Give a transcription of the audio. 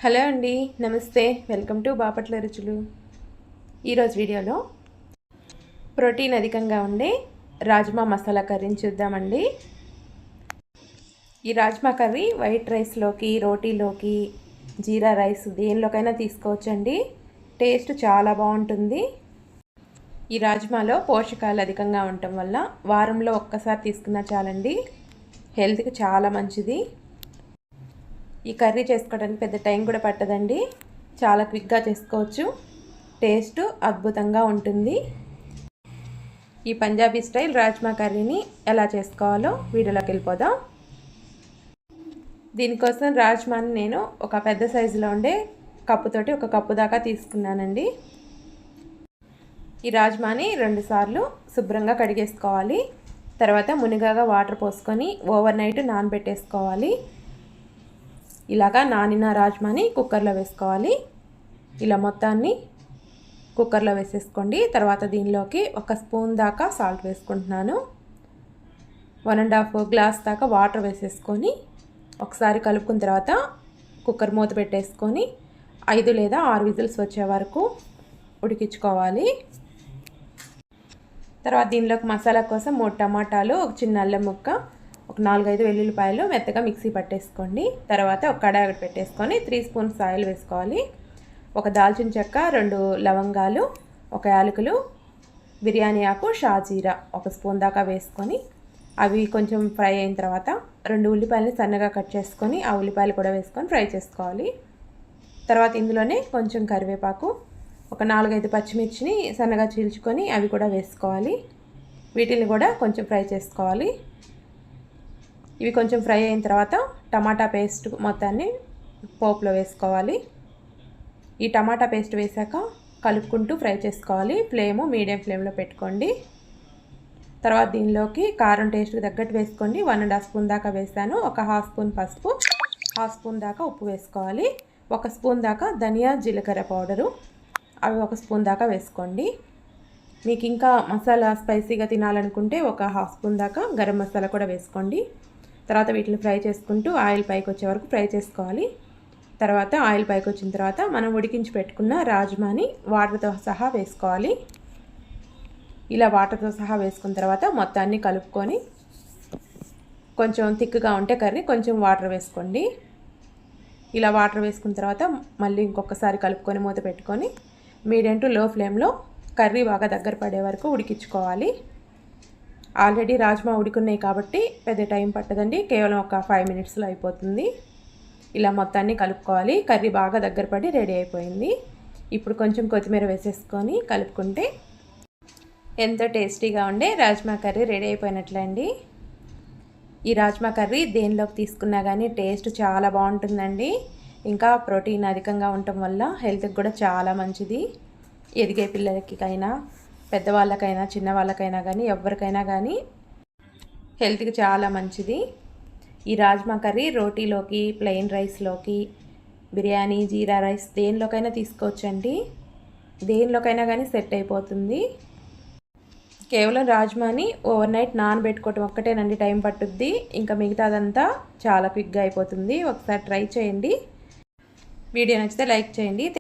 Hello అండి, నమస్తే. Welcome to Bapatla రుచులు. ఈరోజు వీడియోలో ప్రోటీన్ అధికంగా ఉండే రాజ్మా మసాలా కర్రీని చూద్దామండి. ఈ రాజ్మా కర్రీ వైట్ రైస్లోకి, రోటీలోకి, జీరా రైస్ దేనిలోకైనా తీసుకోవచ్చండి. టేస్ట్ చాలా బాగుంటుంది. ఈ రాజ్మాలో పోషకాలు అధికంగా ఉండటం వల్ల వారంలో ఒక్కసారి తీసుకున్నా చాలండి. హెల్త్కి చాలా మంచిది. ఈ కర్రీ చేసుకోవడానికి పెద్ద టైం కూడా పట్టదండి. చాలా క్విక్గా చేసుకోవచ్చు. టేస్ట్ అద్భుతంగా ఉంటుంది. ఈ పంజాబీ స్టైల్ రాజ్మా కర్రీని ఎలా చేసుకోవాలో వీడియోలోకి వెళ్ళిపోదాం. దీనికోసం రాజ్మాని నేను ఒక పెద్ద సైజులో ఉండే కప్పుతోటి ఒక కప్పు దాకా తీసుకున్నానండి. ఈ రాజ్మాని 2 సార్లు శుభ్రంగా కడిగేసుకోవాలి. తర్వాత మునిగాగా వాటర్ పోసుకొని ఓవర్ నైట్ నానబెట్టేసుకోవాలి. ఇలాగా నానిన రాజ్మాని కుక్కర్లో వేసుకోవాలి. ఇలా మొత్తాన్ని కుక్కర్లో వేసేసుకోండి. తర్వాత దీనిలోకి 1 స్పూన్ దాకా సాల్ట్ వేసుకుంటున్నాను. 1.5 గ్లాస్ దాకా వాటర్ వేసేసుకొని ఒకసారి కలుపుకున్న తర్వాత కుక్కర్ మూత పెట్టేసుకొని 5 లేదా 6 విజిల్స్ వచ్చే వరకు ఉడికించుకోవాలి. తర్వాత దీనిలోకి మసాలా కోసం 3 టమాటాలు, ఒక చిన్న అల్లం ముక్క, ఒక 4-5 వెల్లుల్లిపాయలు మెత్తగా మిక్సీ పట్టేసుకోండి. తర్వాత ఒక కడాయి ఒకటి పెట్టేసుకొని 3 స్పూన్స్ ఆయిల్ వేసుకోవాలి. ఒక దాల్చిన చెక్క, 2 లవంగాలు, ఒక యాలకులు, బిర్యానీ ఆకు, షాజీరా 1 స్పూన్ దాకా వేసుకొని అవి కొంచెం ఫ్రై అయిన తర్వాత 2 ఉల్లిపాయలని సన్నగా కట్ చేసుకొని ఆ ఉల్లిపాయలు కూడా వేసుకొని ఫ్రై చేసుకోవాలి. తర్వాత ఇందులోనే కొంచెం కరివేపాకు, ఒక 4-5 పచ్చిమిర్చిని సన్నగా చీల్చుకొని అవి కూడా వేసుకోవాలి. వీటిని కూడా కొంచెం ఫ్రై చేసుకోవాలి. ఇవి కొంచెం ఫ్రై అయిన తర్వాత టమాటా పేస్ట్ మొత్తాన్ని పోపులో వేసుకోవాలి. ఈ టమాటా పేస్ట్ వేసాక కలుపుకుంటూ ఫ్రై చేసుకోవాలి. ఫ్లేము మీడియం ఫ్లేమ్లో పెట్టుకోండి. తర్వాత దీనిలోకి కారం టేస్ట్కి తగ్గట్టు వేసుకోండి. 1.5 స్పూన్ దాకా వేసాను. ఒక 1/2 స్పూన్ పసుపు, 1/2 స్పూన్ దాకా ఉప్పు వేసుకోవాలి. 1 స్పూన్ దాకా ధనియా జీలకర్ర పౌడరు, అవి 1 స్పూన్ దాకా వేసుకోండి. మీకు ఇంకా మసాలా స్పైసీగా తినాలనుకుంటే ఒక 1/2 స్పూన్ దాకా గరం మసాలా కూడా వేసుకోండి. తర్వాత వీటిని ఫ్రై చేసుకుంటూ ఆయిల్ పైకి వచ్చే వరకు ఫ్రై చేసుకోవాలి. తర్వాత ఆయిల్ పైకి వచ్చిన తర్వాత మనం ఉడికించి పెట్టుకున్న రాజ్మాని వాటర్తో సహా వేసుకోవాలి. ఇలా వాటర్తో సహా వేసుకున్న తర్వాత మొత్తాన్ని కలుపుకొని కొంచెం థిక్గా ఉంటే కర్రీ కొంచెం వాటర్ వేసుకోండి. ఇలా వాటర్ వేసుకున్న తర్వాత మళ్ళీ ఇంకొకసారి కలుపుకొని మూత పెట్టుకొని మీడియం టు లో ఫ్లేమ్లో కర్రీ బాగా దగ్గర పడే వరకు ఉడికించుకోవాలి. ఆల్రెడీ రాజ్మా ఉడికున్నాయి కాబట్టి పెద్ద టైం పట్టదండి. కేవలం ఒక 5 మినిట్స్లో అయిపోతుంది. ఇలా మొత్తాన్ని కలుపుకోవాలి. కర్రీ బాగా దగ్గర పడి రెడీ అయిపోయింది. ఇప్పుడు కొంచెం కొత్తిమీర వేసేసుకొని కలుపుకుంటే ఎంతో టేస్టీగా ఉండే రాజ్మా కర్రీ రెడీ అయిపోయినట్లే అండి. ఈ రాజ్మా కర్రీ దేనిలోకి తీసుకున్నా కానీ టేస్ట్ చాలా బాగుంటుందండి. ఇంకా ప్రోటీన్ అధికంగా ఉండటం వల్ల హెల్త్కి కూడా చాలా మంచిది. ఎదిగే పిల్లలకైనా, పెద్దవాళ్ళకైనా, చిన్నవాళ్ళకైనా కానీ ఎవరికైనా కానీ హెల్త్కి చాలా మంచిది. ఈ రాజ్మా కర్రీ రోటీలోకి, ప్లెయిన్ రైస్లోకి, బిర్యానీ, జీరా రైస్ దేనిలోకైనా తీసుకోవచ్చండి. దేనిలోకైనా కానీ సెట్ అయిపోతుంది. కేవలం రాజ్మాని ఓవర్ నైట్ నానబెట్టుకోవటం ఒక్కటేనండి టైం పట్టుద్ది. ఇంకా మిగతాదంతా చాలా క్విక్గా అయిపోతుంది. ఒకసారి ట్రై చేయండి. వీడియో నచ్చితే లైక్ చేయండి.